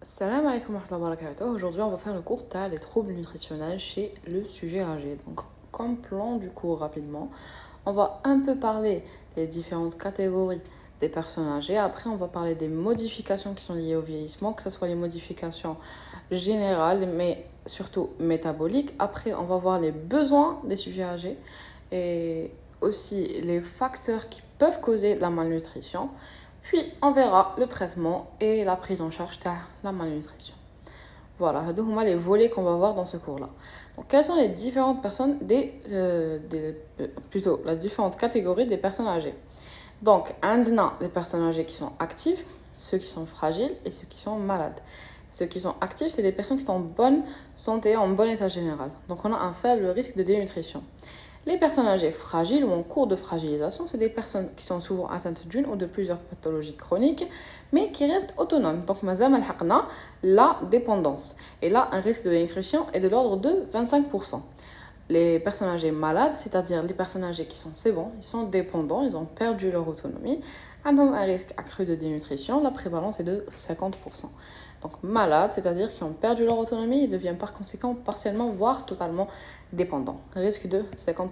Salam alaikum wa rahmatullahi wa barakatuh. Aujourd'hui, on va faire le cours TAL, les troubles nutritionnels chez le sujet âgé. Donc, comme plan du cours rapidement, on va un peu parler des différentes catégories des personnes âgées. Après, on va parler des modifications qui sont liées au vieillissement, que ce soit les modifications générales, mais surtout métaboliques. Après, on va voir les besoins des sujets âgés et aussi les facteurs qui peuvent causer la malnutrition. Puis, on verra le traitement et la prise en charge de la malnutrition. Voilà, هادو هما les volets qu'on va voir dans ce cours-là. Donc, quelles sont les différentes personnes plutôt, la différente catégorie des personnes âgées. Donc, on a les personnes âgées qui sont actives, ceux qui sont fragiles et ceux qui sont malades. Ceux qui sont actifs, c'est des personnes qui sont en bonne santé, en bon état général. Donc, on a un faible risque de dénutrition. Les personnes âgées fragiles ou en cours de fragilisation, c'est des personnes qui sont souvent atteintes d'une ou de plusieurs pathologies chroniques, mais qui restent autonomes. Donc, mazam al-haqna, la dépendance. Et là, un risque de dénutrition est de l'ordre de 25%. Les personnes âgées malades, c'est-à-dire les personnes âgées qui sont, c'est bon, ils sont dépendants, ils ont perdu leur autonomie, ont un risque accru de dénutrition, la prévalence est de 50%. Donc malades, c'est-à-dire qui ont perdu leur autonomie et deviennent par conséquent partiellement, voire totalement dépendants, risque de 50%.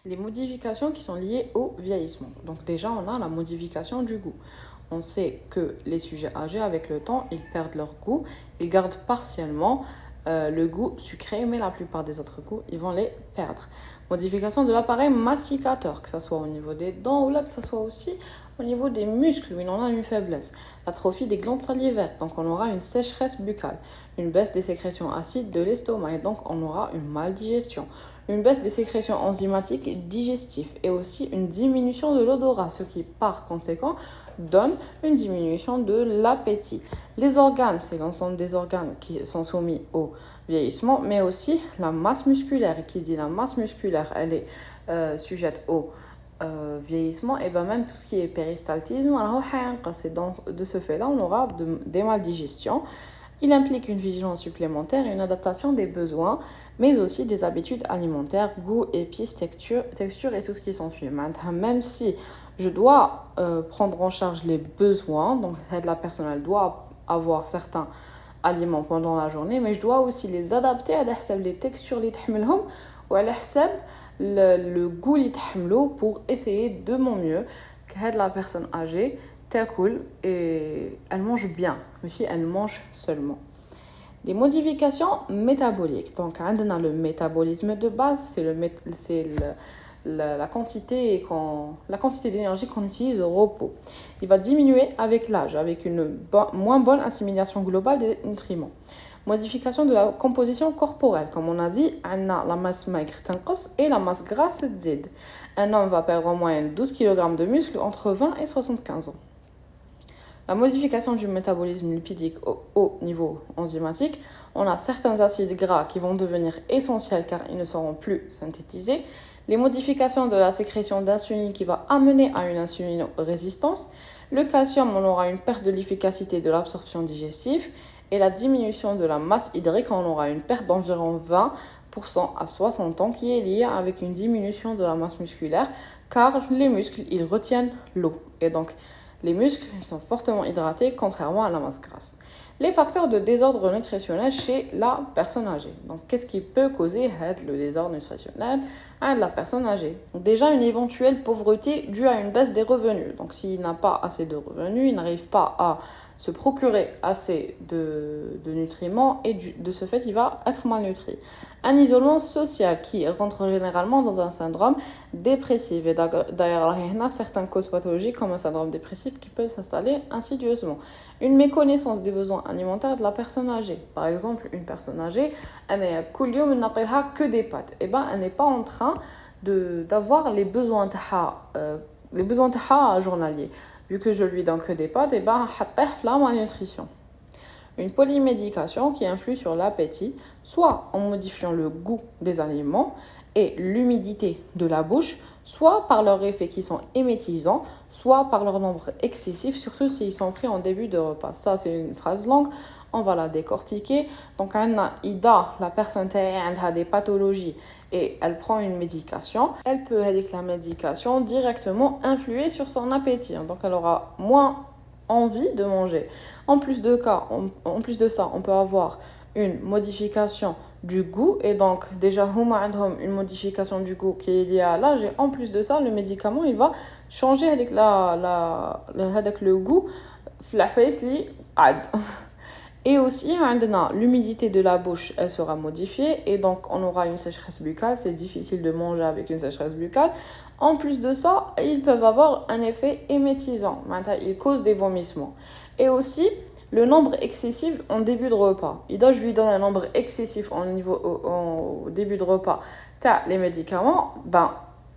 Les modifications qui sont liées au vieillissement. Donc déjà, on a la modification du goût. On sait que les sujets âgés, avec le temps, ils perdent leur goût, ils gardent partiellement le goût sucré, mais la plupart des autres goûts, ils vont les perdre. Modification de l'appareil masticateur, que ce soit au niveau des dents ou là que ce soit aussi au niveau des muscles, où il en a une faiblesse. L'atrophie des glandes salivaires, donc on aura une sécheresse buccale, une baisse des sécrétions acides de l'estomac, et donc on aura une maldigestion, une baisse des sécrétions enzymatiques et digestives, et aussi une diminution de l'odorat, ce qui par conséquent donne une diminution de l'appétit. Les organes, c'est l'ensemble des organes qui sont soumis au vieillissement, mais aussi la masse musculaire. Et qui dit la masse musculaire, elle est sujette au vieillissement, et bien même tout ce qui est péristaltisme, c'est de ce fait-là, on aura des maldigestions. Il implique une vigilance supplémentaire et une adaptation des besoins, mais aussi des habitudes alimentaires, goût, épices, texture et tout ce qui s'ensuit. Même si je dois prendre en charge les besoins, donc la personne elle doit avoir certains aliments pendant la journée, mais je dois aussi les adapter à les textures les تحملهم وعلى حساب le goût اللي تحملو pour essayer de mon mieux que la personne âgée تاكل et elle mange bien, mais si elle mange seulement. Les modifications métaboliques. Donc, on a le métabolisme de base, c'est la quantité d'énergie qu'on utilise au repos. Il va diminuer avec l'âge, avec une moins bonne assimilation globale des nutriments. Modification de la composition corporelle. Comme on a dit, on a la masse maigre et la masse grasse zid. Un homme va perdre en moyenne 12 kg de muscles entre 20 et 75 ans. La modification du métabolisme lipidique au niveau enzymatique, on a certains acides gras qui vont devenir essentiels car ils ne seront plus synthétisés. Les modifications de la sécrétion d'insuline qui va amener à une insulinorésistance. Le calcium, on aura une perte de l'efficacité de l'absorption digestive. Et la diminution de la masse hydrique, on aura une perte d'environ 20% à 60 ans qui est liée avec une diminution de la masse musculaire car les muscles, ils retiennent l'eau. Et donc, les muscles sont fortement hydratés, contrairement à la masse grasse. Les facteurs de désordre nutritionnel chez la personne âgée. Donc, qu'est-ce qui peut causer le désordre nutritionnel à la personne âgée? Donc, déjà, une éventuelle pauvreté due à une baisse des revenus. Donc, s'il n'a pas assez de revenus, il n'arrive pas à se procurer assez de nutriments et de ce fait, il va être malnutri. Un isolement social qui rentre généralement dans un syndrome dépressif. Et d'ailleurs, il y a certaines causes pathologiques comme un syndrome dépressif qui peut s'installer insidieusement. Une méconnaissance des besoins alimentaires de la personne âgée. Par exemple, une personne âgée, elle n'a que des pâtes. Et ben, elle n'est pas en train d'avoir les besoins journaliers. Vu que je lui donne que des pâtes, et ben, la malnutrition. Une polymédication qui influe sur l'appétit, soit en modifiant le goût des aliments et l'humidité de la bouche, soit par leurs effets qui sont émétisants, soit par leur nombre excessif, surtout s'ils sont pris en début de repas. Ça, c'est une phrase longue, on va la décortiquer. Donc, la personne a des pathologies et elle prend une médication. Elle peut, avec la médication, directement influer sur son appétit. Donc, elle aura moins envie de manger. En plus de ça, on peut avoir une modification du goût et donc déjà huma عندهم une modification du goût qui est liée à l'âge et en plus de ça le médicament il va changer avec هذاك le goût في العفايس اللي قعد. Et aussi, l'humidité de la bouche, elle sera modifiée et donc on aura une sécheresse buccale. C'est difficile de manger avec une sécheresse buccale. En plus de ça, ils peuvent avoir un effet émétisant. Ils causent des vomissements. Et aussi, le nombre excessif en début de repas. Et donc, je lui donne un nombre excessif au début de repas. Les médicaments, ben,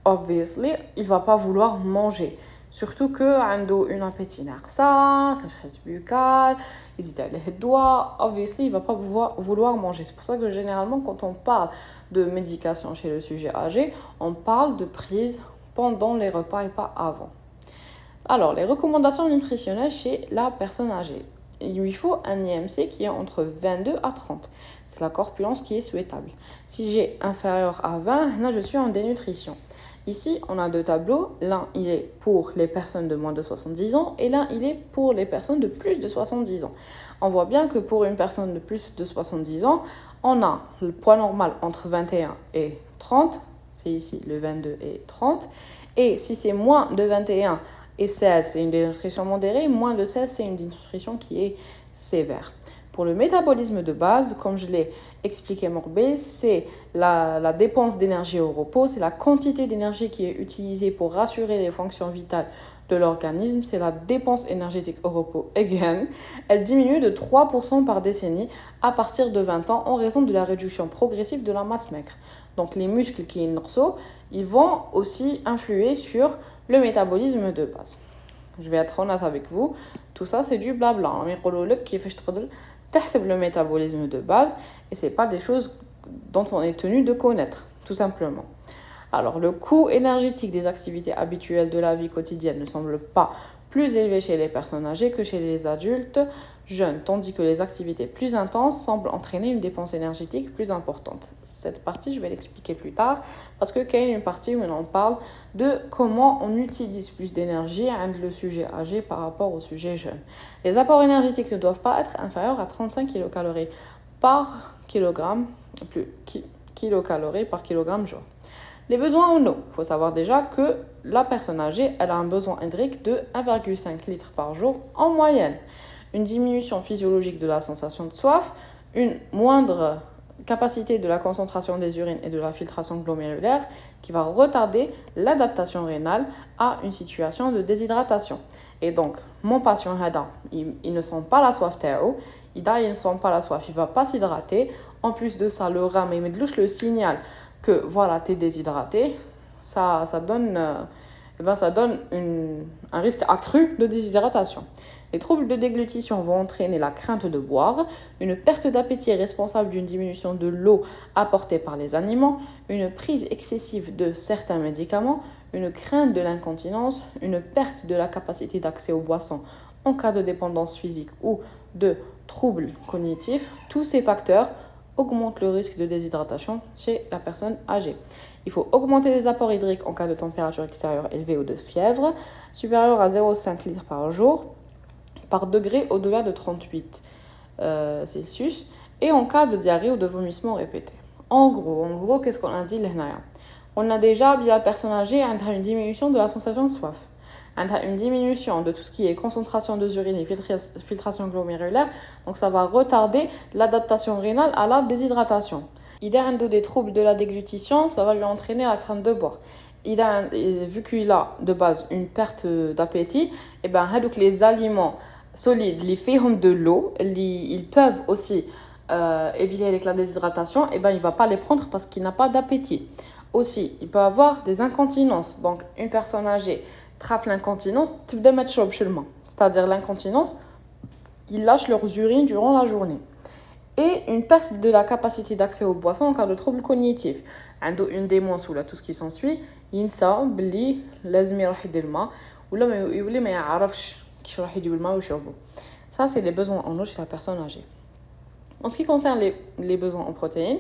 obviously, il ne va pas vouloir manger. Surtout que عنده une appétit ناقصة, sécheresse buccale, hésite à les doigts, obviously il va pas vouloir manger. C'est pour ça que généralement quand on parle de médication chez le sujet âgé, on parle de prise pendant les repas et pas avant. Alors, les recommandations nutritionnelles chez la personne âgée. Il lui faut un IMC qui est entre 22 à 30. C'est la corpulence qui est souhaitable. Si j'ai inférieur à 20, là je suis en dénutrition. Ici, on a deux tableaux. L'un, il est pour les personnes de moins de 70 ans et l'un, il est pour les personnes de plus de 70 ans. On voit bien que pour une personne de plus de 70 ans, on a le poids normal entre 21 et 30. C'est ici le 22 et 30. Et si c'est moins de 21 et 16, c'est une dénutrition modérée. Moins de 16, c'est une dénutrition qui est sévère. Pour le métabolisme de base, comme je l'ai expliqué Morbé, c'est la dépense d'énergie au repos, c'est la quantité d'énergie qui est utilisée pour rassurer les fonctions vitales de l'organisme, c'est la dépense énergétique au repos. Again, elle diminue de 3% par décennie à partir de 20 ans en raison de la réduction progressive de la masse maigre. Donc les muscles qui sont ils vont aussi influer sur le métabolisme de base. Je vais être honnête avec vous, tout ça c'est du blabla. On يقولوا لك كيفاش تقدر تحسب le métabolisme de base et c'est pas des choses dont on est tenu de connaître, tout simplement. Alors, le coût énergétique des activités habituelles de la vie quotidienne ne semble pas plus élevé chez les personnes âgées que chez les adultes jeunes, tandis que les activités plus intenses semblent entraîner une dépense énergétique plus importante. Cette partie, je vais l'expliquer plus tard, parce que qu'il y a une partie où on parle de comment on utilise plus d'énergie entre le sujet âgé par rapport au sujet jeune. Les apports énergétiques ne doivent pas être inférieurs à 35 kcal par kilogramme, kilocalories par kilogramme jour. Les besoins en eau. Il faut savoir déjà que la personne âgée, elle a un besoin hydrique de 1,5 litre par jour en moyenne. Une diminution physiologique de la sensation de soif, une moindre capacité de la concentration des urines et de la filtration glomérulaire qui va retarder l'adaptation rénale à une situation de déshydratation. Et donc, mon patient, il ne sent pas la soif, il ne sent pas la soif, il ne va pas s'hydrater. En plus de ça, le rein, il met le signal que voilà, tu es déshydraté, ça donne un risque accru de déshydratation. Les troubles de déglutition vont entraîner la crainte de boire, une perte d'appétit responsable d'une diminution de l'eau apportée par les aliments, une prise excessive de certains médicaments, une crainte de l'incontinence, une perte de la capacité d'accès aux boissons en cas de dépendance physique ou de troubles cognitifs. Tous ces facteurs augmente le risque de déshydratation chez la personne âgée. Il faut augmenter les apports hydriques en cas de température extérieure élevée ou de fièvre, supérieure à 0,5 litres par jour, par degré au-delà de 38 Celsius, et en cas de diarrhée ou de vomissement répété. En gros, qu'est-ce qu'on a dit là? On a déjà, la personne âgée a une diminution de la sensation de soif. Une diminution de tout ce qui est concentration de urine et filtration glomérulaire, donc ça va retarder l'adaptation rénale à la déshydratation. Il a des troubles de la déglutition, ça va lui entraîner la crainte de boire. Vu qu'il a de base une perte d'appétit, et ben les aliments solides, les font de l'eau, ils peuvent aussi éviter avec la déshydratation, et ben il va pas les prendre parce qu'il n'a pas d'appétit. Aussi, il peut avoir des incontinences, donc une personne âgée trafe l'incontinence, c'est-à-dire l'incontinence, ils lâchent leurs urines durant la journée. Et une perte de la capacité d'accès aux boissons en cas de troubles cognitifs. Une démence ou là, tout ce qui s'ensuit, ينسى بلي لازم يروح يدير الماء ولا يولي ما يعرفش كيش يروح يجيب الماء ويشربه. Ça, c'est les besoins en eau chez la personne âgée. En ce qui concerne les besoins en protéines,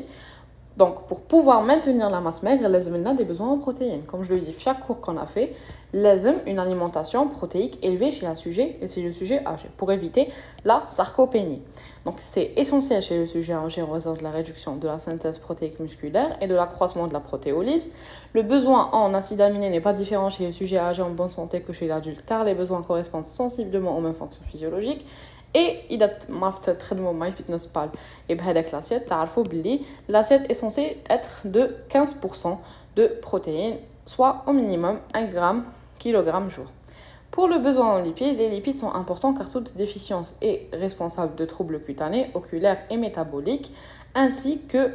Donc, pour pouvoir maintenir la masse maigre, il a des besoins en protéines. Comme je le dis, chaque cours qu'on a fait, il une alimentation protéique élevée chez un sujet et chez le sujet âgé pour éviter la sarcopénie. Donc, c'est essentiel chez le sujet âgé en raison de la réduction de la synthèse protéique musculaire et de l'accroissement de la protéolyse. Le besoin en acides aminés n'est pas différent chez le sujet âgé en bonne santé que chez l'adulte car les besoins correspondent sensiblement aux mêmes fonctions physiologiques. Et il a fait très de MyFitnessPal et بهذاك l'assiette تعرفوا بلي l'assiette est censée être de 15% de protéines, soit au minimum 1 gramme kilogramme jour. Pour le besoin en lipides, les lipides sont importants car toute déficience est responsable de troubles cutanés, oculaires et métaboliques, ainsi que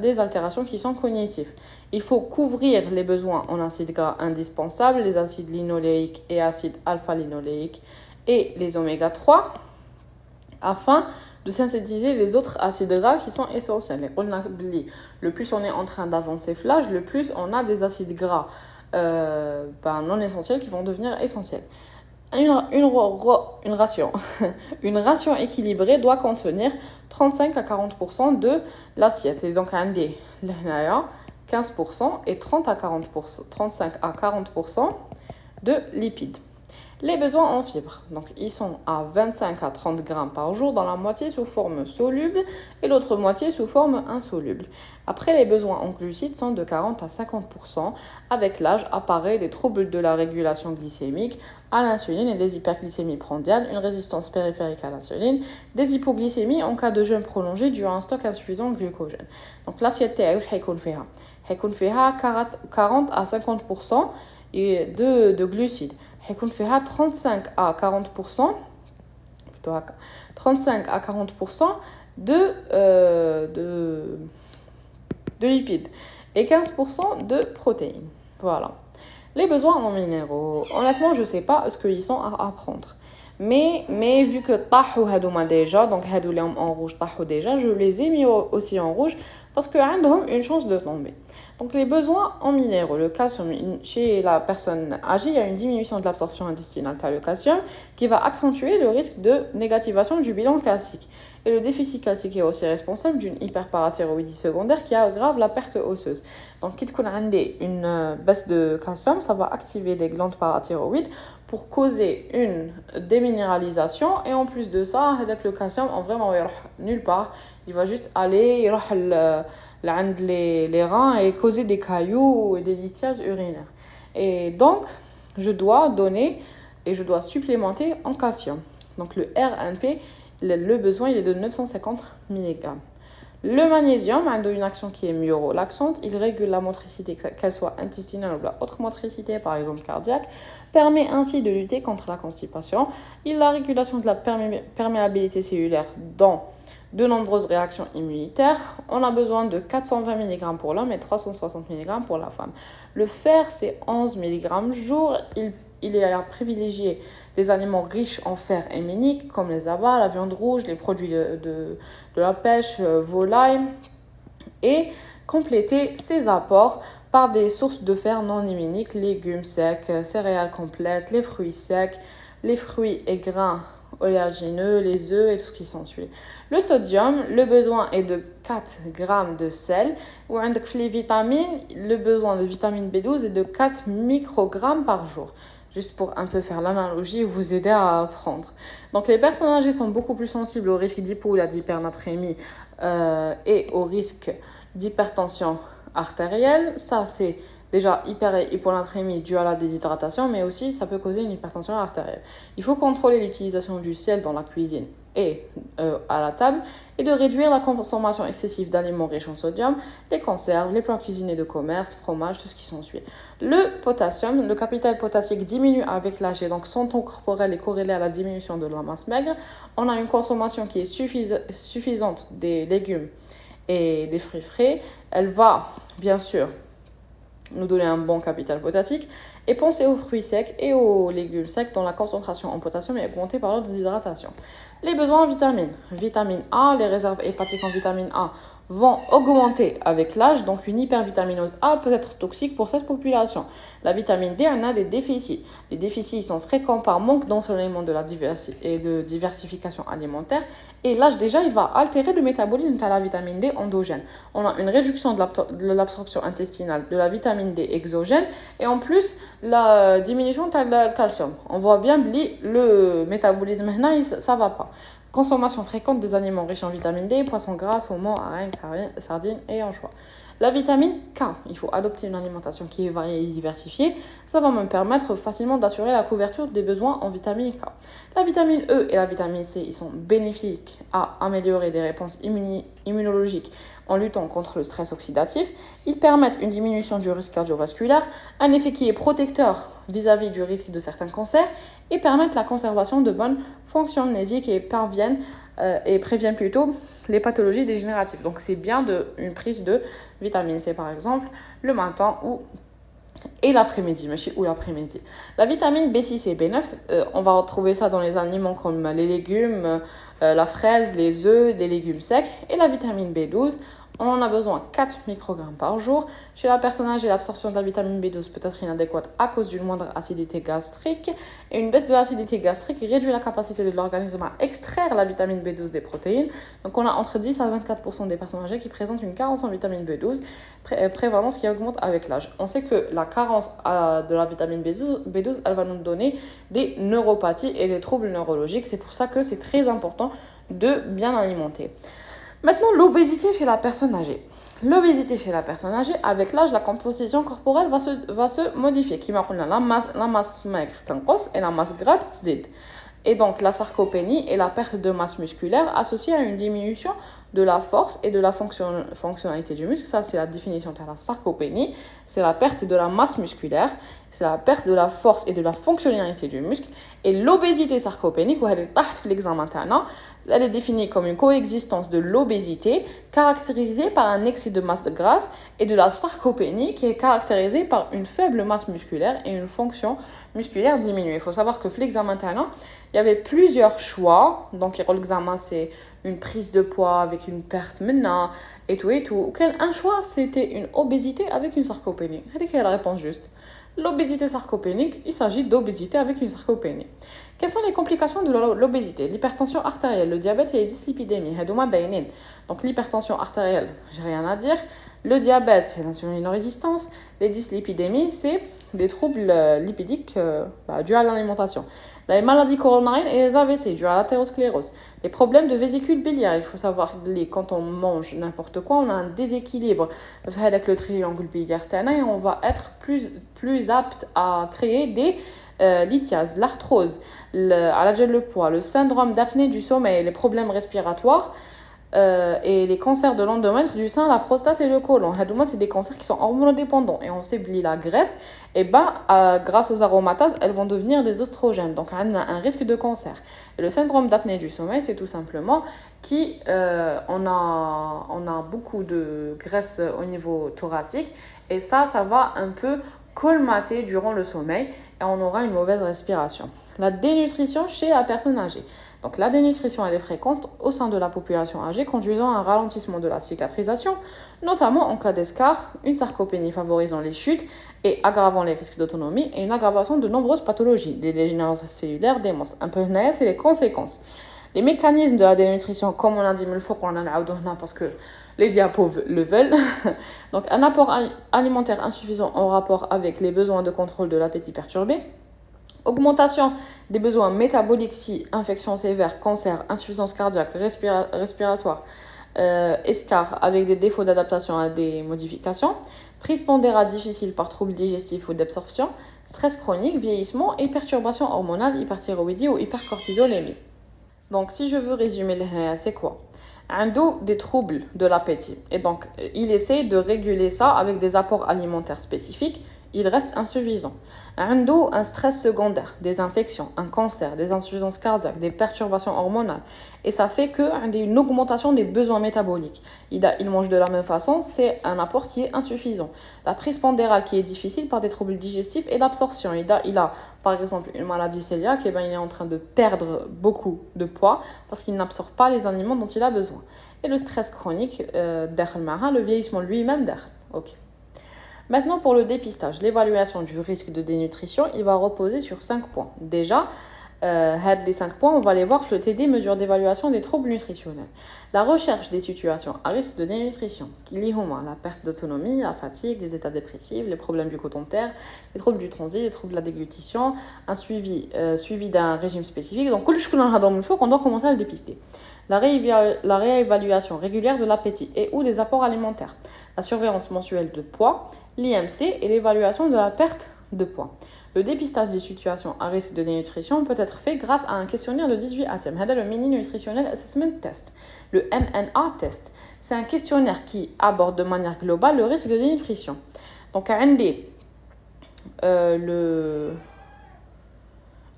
les altérations qui sont cognitives. Il faut couvrir les besoins en acides gras indispensables, les acides linoléiques et acides alpha-linoléiques et les oméga 3, afin de synthétiser les autres acides gras qui sont essentiels. Le plus on est en train d'avancer l'âge, le plus on a des acides gras non essentiels qui vont devenir essentiels. Une ration. Une ration équilibrée doit contenir 35 à 40% de l'assiette. Et donc, on a 15% et 30 à 40%, 35 à 40% de lipides. Les besoins en fibres, donc ils sont à 25 à 30 grammes par jour dans la moitié sous forme soluble et l'autre moitié sous forme insoluble. Après, les besoins en glucides sont de 40 à 50%. Avec l'âge, apparaît des troubles de la régulation glycémique, à l'insuline et des hyperglycémies prandiales, une résistance périphérique à l'insuline, des hypoglycémies en cas de jeûne prolongé dû à un stock insuffisant de glucogène. Donc l'assiette هيكون فيها 40 à 50% de glucides. هيكون فيها 35 à 40% plutôt 35 à 40% de lipides et 15% de protéines. Voilà. Les besoins en minéraux. Honnêtement, je ne sais pas ce qu'ils sont à apprendre. Mais vu que طاحوا هادوما déjà, donc هادو اللي en rouge طاحوا déjà, je les ai mis aussi en rouge parce que عندهم une chance de tomber. Donc les besoins en minéraux, le calcium, chez la personne âgée, il y a une diminution de l'absorption intestinale par le calcium qui va accentuer le risque de négativation du bilan calcique. Et le déficit calcique est aussi responsable d'une hyperparathyroïdie secondaire qui aggrave la perte osseuse. Donc, quitte qu'on a une baisse de calcium, ça va activer des glandes parathyroïdes pour causer une déminéralisation. Et en plus de ça, avec le calcium, on vraiment nulle part. Il va juste aller, il va les reins et causer des cailloux et des lithiases urinaires. Et donc, je dois donner et je dois supplémenter en calcium. Donc, le RNP, le besoin il est de 950 mg. Le magnésium a une action qui est myorelaxante. Il régule la motricité, qu'elle soit intestinale ou la autre motricité, par exemple cardiaque, permet ainsi de lutter contre la constipation. Il a la régulation de la perméabilité cellulaire dans de nombreuses réactions immunitaires. On a besoin de 420 mg pour l'homme et 360 mg pour la femme. Le fer, c'est 11 mg jour. Il est à privilégier les aliments riches en fer et héminique, comme les abats, la viande rouge, les produits de la pêche, volaille, et compléter ces apports par des sources de fer non héminiques, légumes secs, céréales complètes, les fruits secs, les fruits et grains oléagineux, les œufs et tout ce qui s'ensuit. Le sodium, le besoin est de 4 grammes de sel. Ou les vitamines, le besoin de vitamine B12 est de 4 microgrammes par jour. Juste pour un peu faire l'analogie et vous aider à apprendre. Donc les personnes âgées sont beaucoup plus sensibles au risque d'hypo ou d'hypernatrémie et au risque d'hypertension artérielle. Ça, c'est déjà hyponatrémie due à la déshydratation, mais aussi ça peut causer une hypertension artérielle. Il faut contrôler l'utilisation du sel dans la cuisine et à la table et de réduire la consommation excessive d'aliments riches en sodium, les conserves, les plats cuisinés de commerce, fromage, tout ce qui s'ensuit. Le potassium, le capital potassique diminue avec l'âge et donc son taux corporel est corrélé à la diminution de la masse maigre. On a une consommation qui est suffisante des légumes et des fruits frais. Elle va bien sûr nous donner un bon capital potassique et pensez aux fruits secs et aux légumes secs dont la concentration en potassium est augmentée par leur déshydratation. Les besoins en vitamines. Vitamine A, les réserves hépatiques en vitamine A vont augmenter avec l'âge, donc une hypervitaminose A peut être toxique pour cette population. La vitamine D en a des déficits. Les déficits sont fréquents par manque d'ensoleillement et de diversification alimentaire. Et l'âge déjà, il va altérer le métabolisme de la vitamine D endogène. On a une réduction de l'absorption intestinale de la vitamine D exogène et en plus la diminution de le calcium. On voit bien le métabolisme, ça va pas. Consommation fréquente des aliments riches en vitamine D, poissons gras, saumon, hareng, sardines et anchois. La vitamine K, il faut adopter une alimentation qui est variée et diversifiée. Ça va me permettre facilement d'assurer la couverture des besoins en vitamine K. La vitamine E et la vitamine C, ils sont bénéfiques à améliorer des réponses immunologiques en luttant contre le stress oxydatif. Ils permettent une diminution du risque cardiovasculaire, un effet qui est protecteur vis-à-vis du risque de certains cancers et permettent la conservation de bonnes fonctions mnésiques et préviennent plutôt les pathologies dégénératives. Donc c'est bien une prise de vitamine C par exemple le matin et l'après-midi, l'après-midi. La vitamine B6 et B9, on va retrouver ça dans les aliments comme les légumes, la fraise, les œufs, des légumes secs. Et la vitamine B12, on en a besoin 4 microgrammes par jour. Chez la personne âgée, l'absorption de la vitamine B12 peut être inadéquate à cause d'une moindre acidité gastrique. Et une baisse de l'acidité gastrique réduit la capacité de l'organisme à extraire la vitamine B12 des protéines. Donc on a entre 10 à 24% des personnes âgées qui présentent une carence en vitamine B12, prévalence qui augmente avec l'âge. On sait que la carence de la vitamine B12, elle va nous donner des neuropathies et des troubles neurologiques. C'est pour ça que c'est très important de bien alimenter. Maintenant, l'obésité chez la personne âgée. L'obésité chez la personne âgée, avec l'âge, la composition corporelle va se modifier. Qui m'a la masse maigre et la masse grasse zid. Et donc, la sarcopénie est la perte de masse musculaire associée à une diminution de la force et de la fonctionnalité du muscle. Ça, c'est la définition de la sarcopénie. C'est la perte de la masse musculaire, c'est la perte de la force et de la fonctionnalité du muscle. Et l'obésité sarcopénique, elle est définie comme une coexistence de l'obésité caractérisée par un excès de masse grasse et de la sarcopénie qui est caractérisée par une faible masse musculaire et une fonction musculaire diminuée. Il faut savoir que l'examen il y avait plusieurs choix. Donc, l'examen, c'est une prise de poids avec une perte maintenant et tout. Un choix, c'était une obésité avec une sarcopénie. C'est la réponse juste. L'obésité sarcopénique, il s'agit d'obésité avec une sarcopénie. Quelles sont les complications de l'obésité? L'hypertension artérielle, le diabète et les dyslipidémies. Donc l'hypertension artérielle, j'ai rien à dire. Le diabète, c'est l'insulinórésistance. Les dyslipidémies, c'est des troubles lipidiques dus à l'alimentation. Les maladies coronariennes et les AVC dus à l'athérosclérose. Les problèmes de vésicule biliaire, il faut savoir que quand on mange n'importe quoi, on a un déséquilibre avec le triangle biliaire et on va être plus apte à créer des lithiases, l'arthrose, le poids, le syndrome d'apnée du sommeil, les problèmes respiratoires et les cancers de l'endomètre, du sein, la prostate et le côlon. C'est des cancers qui sont hormonodépendants et on sait que la graisse, grâce aux aromatases, elles vont devenir des oestrogènes. Donc on a un risque de cancer. Et le syndrome d'apnée du sommeil, c'est tout simplement on a beaucoup de graisse au niveau thoracique et ça va un peu colmater durant le sommeil et on aura une mauvaise respiration. La dénutrition chez la personne âgée. Donc la dénutrition, elle est fréquente au sein de la population âgée, conduisant à un ralentissement de la cicatrisation, notamment en cas d'escarre, une sarcopénie favorisant les chutes et aggravant les risques d'autonomie et une aggravation de nombreuses pathologies, des dégénérescences cellulaires, démence. Un peu c'est les conséquences. Les mécanismes de la dénutrition, comme on a dit, parce que les diapos le veulent. Donc un apport alimentaire insuffisant en rapport avec les besoins de contrôle de l'appétit perturbé. Augmentation des besoins métaboliques si infection sévère, cancer, insuffisance cardiaque, respiratoire, escarre avec des défauts d'adaptation à des modifications, prise pondérale difficile par troubles digestifs ou d'absorption, stress chronique, vieillissement et perturbations hormonales, hyperthyroïdie ou hypercortisolémie. Donc si je veux résumer, c'est quoi? Ando des troubles de l'appétit et donc il essaie de réguler ça avec des apports alimentaires spécifiques. il reste insuffisant. عنده un stress secondaire, des infections, un cancer, des insuffisances cardiaques, des perturbations hormonales. Et ça fait qu'il y a une augmentation des besoins métaboliques. Il mange de la même façon, c'est un apport qui est insuffisant. La prise pondérale qui est difficile par des troubles digestifs et d'absorption. Il a par exemple une maladie cœliaque, et ben, il est en train de perdre beaucoup de poids parce qu'il n'absorbe pas les aliments dont il a besoin. Et le stress chronique, le vieillissement lui-même, ok. Maintenant, pour le dépistage, l'évaluation du risque de dénutrition, il va reposer sur 5 points. Déjà, les 5 points, on va les voir sur le TD, mesure d'évaluation des troubles nutritionnels. La recherche des situations à risque de dénutrition, qui lient la perte d'autonomie, la fatigue, les états dépressifs, les problèmes bucco-dentaires, les troubles du transit, les troubles de la déglutition, un suivi d'un régime spécifique. Donc, on doit commencer à le dépister. La réévaluation régulière de l'appétit et ou des apports alimentaires, la surveillance mensuelle de poids, l'IMC et l'évaluation de la perte de poids. Le dépistage des situations à risque de dénutrition peut être fait grâce à un questionnaire de 18 items. C'est le Mini Nutritional Assessment Test, le NNA Test. C'est un questionnaire qui aborde de manière globale le risque de dénutrition. Donc,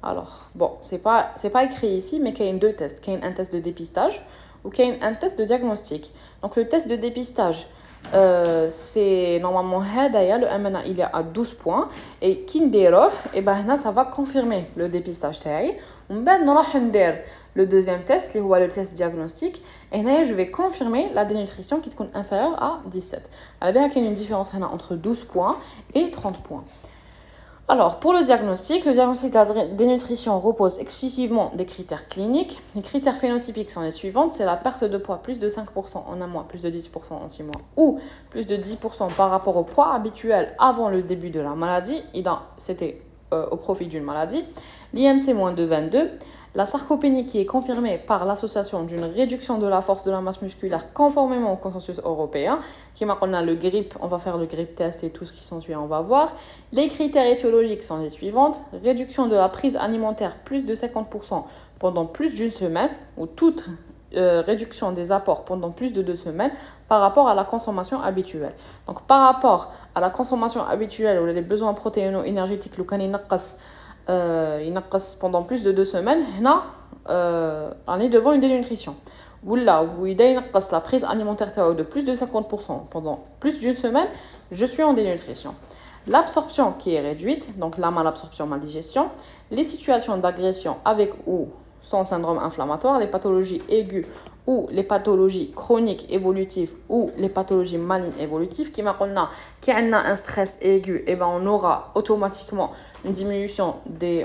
alors, bon, c'est pas écrit ici, mais il y a deux tests. Il y a un test de dépistage ou il y a un test de diagnostic. Donc, le test de dépistage, c'est normalement le MNA il est à 12 points et Kindero et ben ça va confirmer le dépistage تاعي ومن بعد نروح ندير le deuxième test qui est le test diagnostic et là je vais confirmer la dénutrition qui est inférieure à 17. Alors il y a une différence entre 12 points et 30 points. Alors, pour le diagnostic de la dénutrition repose exclusivement des critères cliniques. Les critères phénotypiques sont les suivants. C'est la perte de poids plus de 5% en un mois, plus de 10% en 6 mois, ou plus de 10% par rapport au poids habituel avant le début de la maladie. C'était au profit d'une maladie. L'IMC moins de 22. La sarcopénie qui est confirmée par l'association d'une réduction de la force de la masse musculaire conformément au consensus européen, qui on a le GRIP, on va faire le GRIP test et tout ce qui s'ensuit, on va voir. Les critères étiologiques sont les suivantes. Réduction de la prise alimentaire plus de 50% pendant plus d'une semaine, ou toute réduction des apports pendant plus de 2 semaines par rapport à la consommation habituelle. Donc par rapport à la consommation habituelle ou les besoins protéino-énergétiques, pendant plus de 2 semaines, on est devant une dénutrition. Ou là, où il ينقص la prise alimentaire de plus de 50% pendant plus d'une semaine, je suis en dénutrition. L'absorption qui est réduite, donc la malabsorption, maldigestion, les situations d'agression avec ou sans syndrome inflammatoire, les pathologies aiguës ou les pathologies chroniques évolutives ou les pathologies malignes évolutives, qui a un stress aigu, et ben on aura automatiquement une diminution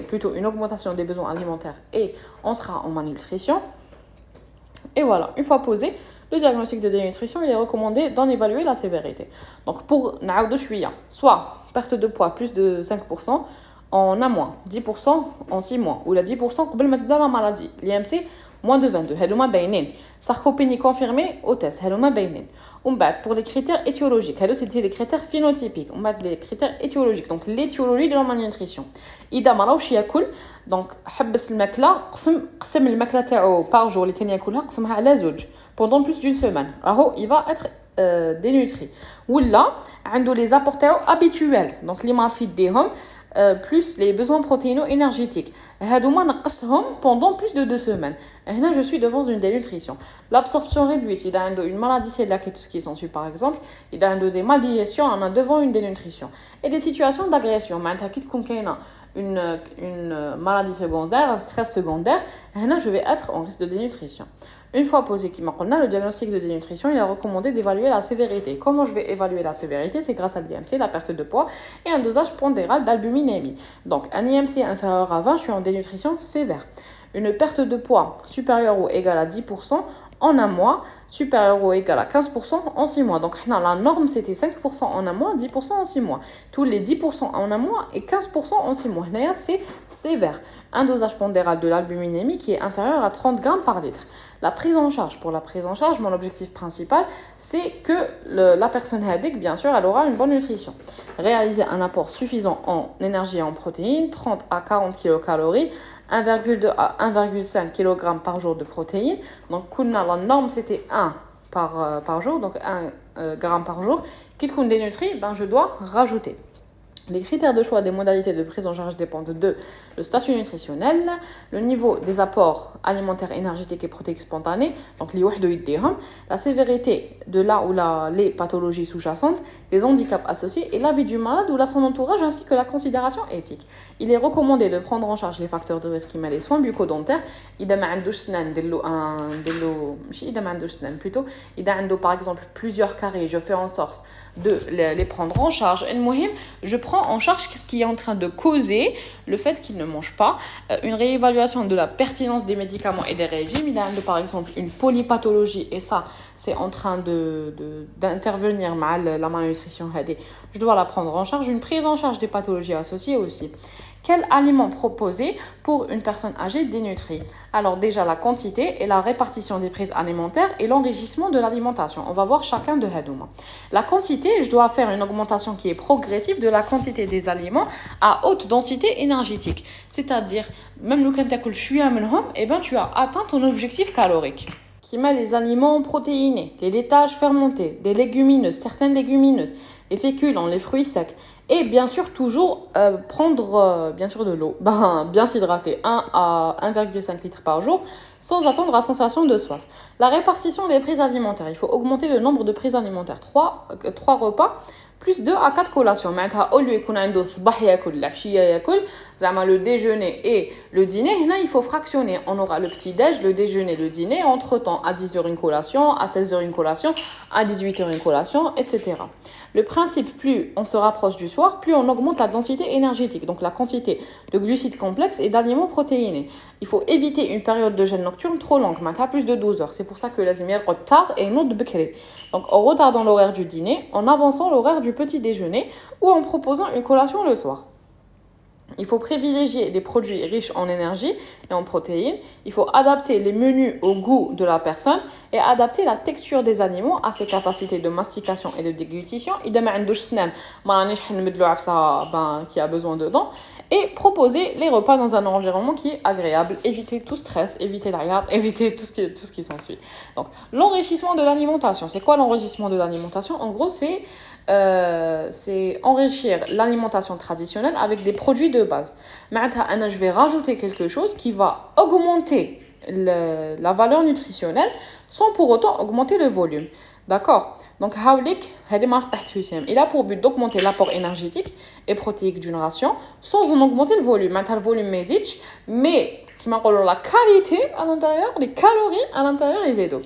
plutôt une augmentation des besoins alimentaires et on sera en malnutrition. Et voilà, une fois posé, le diagnostic de dénutrition, il est recommandé d'en évaluer la sévérité. Donc pour soit perte de poids plus de 5% en un mois, 10% en 6 mois, ou la 10% قبل ما تبدا la maladie. L'IMC moins de 22. هادوما باينين. Sarcopénie confirmée au test. هادوما باينين. Pour les critères étiologiques, c'était les critères phénotypiques. Les critères étiologiques, donc l'étiologie de la malnutrition. إذا ما راهوش ياكل donc حبس الماكله قسم الماكله تاعو par jour اللي كان ياكلها قسمها على زوج pendant plus d'une semaine. راهو il va être dénutri. ولا عنده les apports تاعو habituels. Donc اللي معرفين بهم plus les besoins protéino-énergétiques. هادوما نقصهم pendant plus de 2 semaines. هنا je suis devant une dénutrition. L'absorption réduite, il a une maladie cœliaque et tout ce qui s'ensuit par exemple, il a des maldigestions, on a devant une dénutrition. Et des situations d'agression, معناتها كي تكون كاينه une maladie secondaire, un stress secondaire, هنا je vais être en risque de dénutrition. Une fois posé le diagnostic de dénutrition, il est recommandé d'évaluer la sévérité. Comment je vais évaluer la sévérité? C'est grâce à l'IMC, la perte de poids, et un dosage pondéral d'albuminémie. Donc, un IMC inférieur à 20, je suis en dénutrition sévère. Une perte de poids supérieure ou égale à 10% en un mois, supérieure ou égale à 15% en 6 mois. Donc, la norme, c'était 5% en un mois, 10% en 6 mois. Tous les 10% en un mois et 15% en 6 mois. C'est sévère. Un dosage pondéral de l'albuminémie qui est inférieur à 30 grammes par litre. La prise en charge. Pour la prise en charge, mon objectif principal, c'est que la personne hadek, bien sûr, elle aura une bonne nutrition. Réaliser un apport suffisant en énergie et en protéines, 30 à 40 kilocalories, 1,2 à 1,5 kg par jour de protéines. Donc, la norme, c'était 1 par jour, donc 1 gramme par jour. Quitte qu'on dénutrit, je dois rajouter. Les critères de choix des modalités de prise en charge dépendent de le statut nutritionnel, le niveau des apports alimentaires, énergétiques et protéiques spontanés, donc la sévérité de là où les pathologies sous-jacentes, les handicaps associés et la vie du malade ou son entourage ainsi que la considération éthique. Il est recommandé de prendre en charge les facteurs de risque qui mettent les soins bucco-dentaires. إذا ما عندوش سنان plutôt. إذا عنده par exemple plusieurs caries, je fais en sorte de les prendre en charge. Je prends en charge ce qui est en train de causer le fait qu'il ne mange pas. Une réévaluation de la pertinence des médicaments et des régimes. Il a par exemple une polypathologie et ça, c'est en train d'intervenir mal la malnutrition. Je dois la prendre en charge. Une prise en charge des pathologies associées aussi. Quel aliment proposer pour une personne âgée dénutrie? Alors déjà la quantité et la répartition des prises alimentaires et l'enrichissement de l'alimentation. On va voir chacun de hadouma. La quantité, je dois faire une augmentation qui est progressive de la quantité des aliments à haute densité énergétique. C'est-à-dire, même le cantakul chouïa menhom, tu as atteint ton objectif calorique. Qui met les aliments protéinés, les laitages fermentés, des légumineuses, certaines légumineuses, les féculents, les fruits secs. Et bien sûr, toujours prendre bien sûr de l'eau, bien s'hydrater, 1 à 1,5 litres par jour, sans attendre la sensation de soif. La répartition des prises alimentaires, il faut augmenter le nombre de prises alimentaires. 3 repas, plus 2 à 4 collations. Au lieu qu'on ait le déjeuner et le dîner, il faut fractionner. On aura le petit-déj, le déjeuner, le dîner. Entre-temps, à 10h une collation, à 16h une collation, à 18h une collation, etc. Le principe, plus on se rapproche du soir, plus on augmente la densité énergétique, donc la quantité de glucides complexes et d'aliments protéinés. Il faut éviter une période de jeûne nocturne trop longue, maintenant plus de 12 heures. C'est pour ça que les émirs tard et non de bekri. Donc en retardant l'horaire du dîner, en avançant l'horaire du petit déjeuner ou en proposant une collation le soir. Il faut privilégier les produits riches en énergie et en protéines. Il faut adapter les menus au goût de la personne et adapter la texture des aliments à ses capacités de mastication et de déglutition. Qui a besoin de dents. Et proposer les repas dans un environnement qui est agréable. Éviter tout stress, éviter la garde, éviter tout ce qui s'ensuit. Donc, l'enrichissement de l'alimentation. C'est quoi l'enrichissement de l'alimentation? En gros, c'est enrichir l'alimentation traditionnelle avec des produits de base. Maintenant, je vais rajouter quelque chose qui va augmenter la valeur nutritionnelle sans pour autant augmenter le volume. D'accord? Donc, il a pour but d'augmenter l'apport énergétique et protéique d'une ration sans en augmenter le volume. Maintenant, le volume mais qui m'a la qualité à l'intérieur, les calories à l'intérieur, ils aident.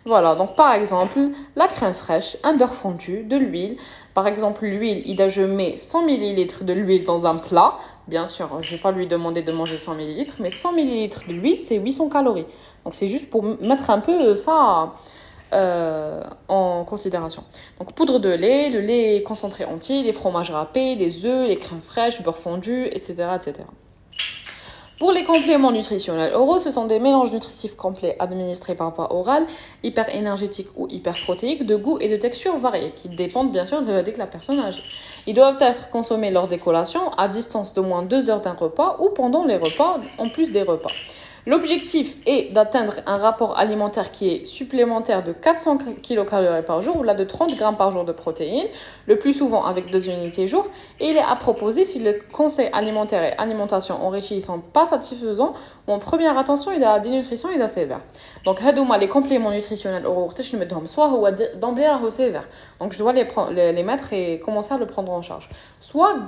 Voilà, donc par exemple, la crème fraîche, un beurre fondu, de l'huile. Par exemple, l'huile, je mets 100 ml de l'huile dans un plat. Bien sûr, je ne vais pas lui demander de manger 100 ml, mais 100 ml de l'huile, c'est 800 calories. Donc c'est juste pour mettre un peu ça en considération. Donc poudre de lait, le lait concentré entier, les fromages râpés, les œufs, les crèmes fraîches, beurre fondu, etc., etc. Pour les compléments nutritionnels oraux, ce sont des mélanges nutritifs complets administrés par voie orale, hyper-énergétiques ou hyper-protéiques, de goût et de texture variés, qui dépendent bien sûr de la personne âgée. Ils doivent être consommés lors des collations, à distance d'au moins 2 heures d'un repas ou pendant les repas, en plus des repas. L'objectif est d'atteindre un rapport alimentaire qui est supplémentaire de 400 kcal par jour ou là de 30 grammes par jour de protéines, le plus souvent avec 2 unités jour. Et il est à proposer si le conseil alimentaire et alimentation enrichis ne sont pas satisfaisants ou en première attention, il y a la dénutrition et la sévère. Donc, les compléments nutritionnels, soit d'emblée à sévère. Donc, je dois les mettre et commencer à le prendre en charge. Soit,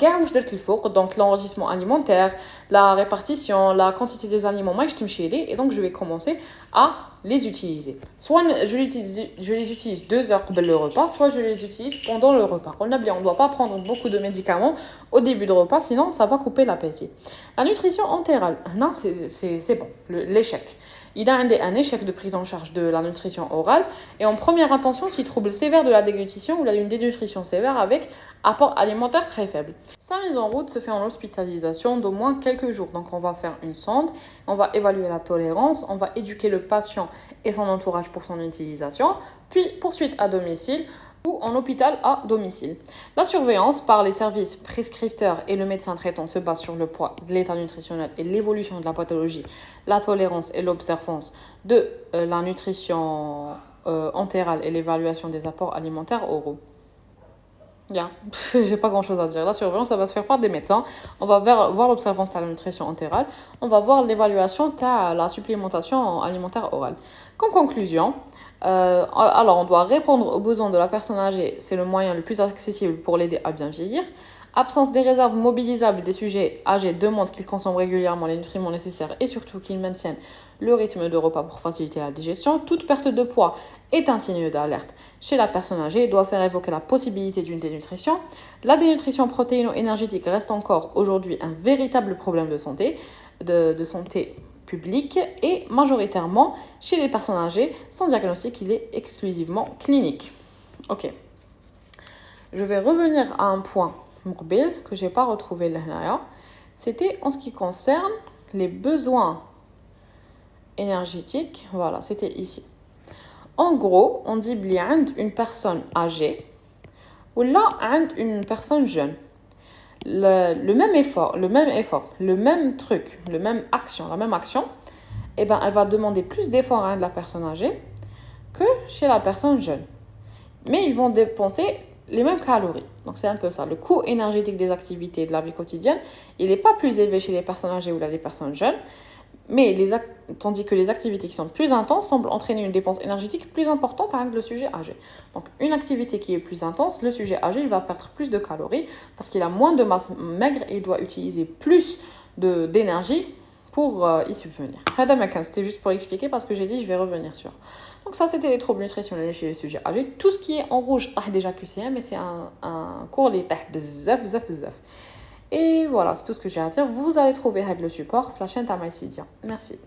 donc l'enrichissement alimentaire, la répartition, la quantité des aliments, et donc je vais commencer à les utiliser. Soit je les utilise 2 heures avant le repas, soit je les utilise pendant le repas. On ne doit pas prendre beaucoup de médicaments au début du repas, sinon ça va couper l'appétit. La nutrition entérale, non, c'est bon, l'échec. Il a un échec de prise en charge de la nutrition orale et en première intention, si trouble sévère de la déglutition ou une dénutrition sévère avec apport alimentaire très faible. Sa mise en route se fait en hospitalisation d'au moins quelques jours. Donc on va faire une sonde, on va évaluer la tolérance, on va éduquer le patient et son entourage pour son utilisation, puis poursuite à domicile ou en hôpital à domicile. La surveillance par les services prescripteurs et le médecin traitant se base sur le poids de l'état nutritionnel et l'évolution de la pathologie, la tolérance et l'observance de la nutrition entérale et l'évaluation des apports alimentaires oraux. Bien, j'ai pas grand chose à dire. La surveillance, ça va se faire par des médecins. On va voir l'observance de la nutrition entérale. On va voir l'évaluation de la supplémentation alimentaire orale. Comme conclusion, alors on doit répondre aux besoins de la personne âgée. C'est le moyen le plus accessible pour l'aider à bien vieillir. Absence des réserves mobilisables des sujets âgés demande qu'ils consomment régulièrement les nutriments nécessaires et surtout qu'ils maintiennent le rythme de repas pour faciliter la digestion. Toute perte de poids est un signe d'alerte chez la personne âgée et doit faire évoquer la possibilité d'une dénutrition. La dénutrition protéino-énergétique reste encore aujourd'hui un véritable problème de santé publique et majoritairement chez les personnes âgées. Sans diagnostic, il est exclusivement clinique. Ok. Je vais revenir à un point que je n'ai pas retrouvé là. C'était en ce qui concerne les besoins énergétiques. Voilà, c'était ici. En gros, on dit qu'il une personne âgée ou là une personne jeune. Le même effort, le même truc, la même action, eh ben, elle va demander plus d'efforts de la personne âgée que chez la personne jeune. Mais ils vont dépenser les mêmes calories. Donc c'est un peu ça. Le coût énergétique des activités de la vie quotidienne, il n'est pas plus élevé chez les personnes âgées ou les personnes jeunes, mais tandis que les activités qui sont plus intenses semblent entraîner une dépense énergétique plus importante avec le sujet âgé. Donc une activité qui est plus intense, le sujet âgé il va perdre plus de calories parce qu'il a moins de masse maigre et il doit utiliser plus d'énergie pour y subvenir. C'était juste pour expliquer parce que j'ai dit je vais revenir sur. Donc ça c'était les troubles nutritionnels chez les sujets âgés. Tout ce qui est en rouge, déjà QCM, mais c'est un cours les bzaf. Et voilà, c'est tout ce que j'ai à dire. Vous allez trouver le support, la chaîne Tamaïsidia. Merci.